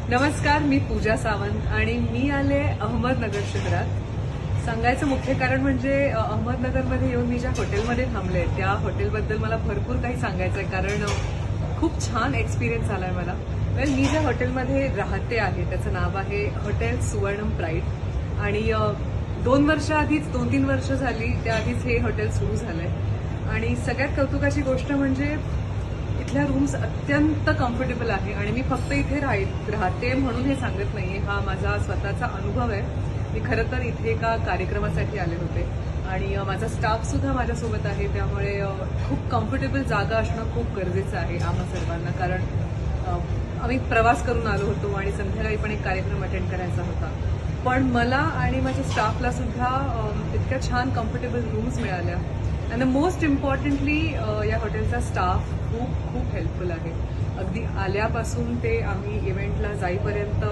नमस्कार, मी पूजा सावंत आणि मी आले अहमदनगर शहरात. सांगायचं मुख्य कारण म्हणजे अहमदनगरमध्ये येऊन मी ज्या हॉटेलमध्ये थांबले त्या हॉटेलबद्दल मला भरपूर काही सांगायचं आहे, कारण खूप छान एक्सपिरियन्स आला आहे मला. मी ज्या हॉटेलमध्ये राहते आहे त्याचं नाव आहे हॉटेल सुवर्णम प्राईड आणि 2 वर्ष आधीच 2-3 वर्ष झाली त्याआधीच हे हॉटेल सुरू झालंय. आणि सगळ्यात कौतुकाची गोष्ट म्हणजे इथल्या रूम्स अत्यंत कम्फर्टेबल आहे आणि मी फक्त इथे राहते म्हणून हे सांगत नाहीये, हा माझा स्वतःचा अनुभव आहे. मी खरं तर इथे एका कार्यक्रमासाठी आले होते आणि माझा स्टाफ सुद्धा माझ्यासोबत आहे, त्यामुळे खूप कम्फर्टेबल जागा असणं खूप गरजेचं आहे आम्हा सर्वांना. कारण आम्ही प्रवास करून आलो होतो आणि संध्याकाळी पण एक कार्यक्रम अटेंड करायचा होता. पण मला आणि माझ्या स्टाफला सुद्धा इतक्या छान कम्फर्टेबल रूम्स मिळाल्या. अँड द मोस्ट इम्पॉर्टंटली या हॉटेलचा स्टाफ खूप हेल्पफुल आहे. अगदी आल्यापासून ते आम्ही इव्हेंटला जाईपर्यंत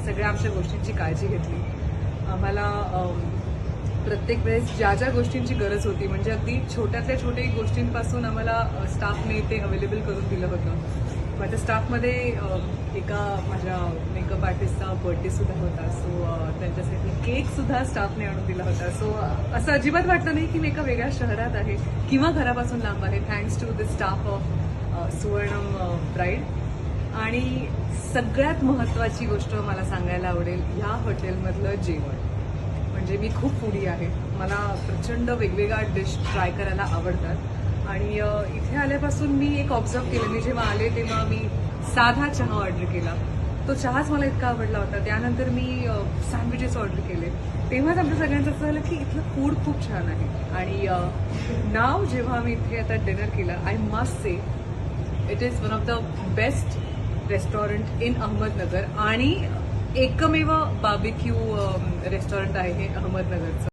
सगळ्या आमच्या गोष्टींची काळजी घेतली. आम्हाला प्रत्येक वेळेस ज्या ज्या गोष्टींची गरज होती, म्हणजे अगदी छोट्यातल्या छोट्या गोष्टींपासून आम्हाला स्टाफने ते अवेलेबल करून दिलं होतं. माझ्या स्टाफमध्ये एका माझ्या मेकअप आर्टिस्टचा बर्थडे सुद्धा होता, सो त्यांच्यासाठी केक सुद्धा स्टाफने आणून दिला होता. सो असं अजिबात वाटलं नाही की मी एका वेगळ्या शहरात आहे किंवा घरापासून लांब आहे, thanks to the staff of Suvarnam pride. आणि सगळ्यात महत्त्वाची गोष्ट मला सांगायला आवडेल, ह्या हॉटेलमधलं जेवण. म्हणजे मी खूप फूडी आहे, मला प्रचंड वेगवेगळ्या डिश ट्राय करायला आवडतात आणि इथे आल्यापासून मी एक ऑब्झर्व केलं. मी जेव्हा आले तेव्हा मी साधा चहा ऑर्डर केला, तो चहाच मला इतका आवडला होता. त्यानंतर मी सँडविचेस ऑर्डर केले, तेव्हाच आमच्या सगळ्यांचं असं झालं की इथलं फूड खूप छान आहे. आणि नाव जेव्हा आम्ही इथे आता डिनर केला, I must say it is one of the best restaurant in Ahmednagar आणि एकमेव बार्बेक्यू रेस्टॉरंट आहे हे अहमदनगरचं.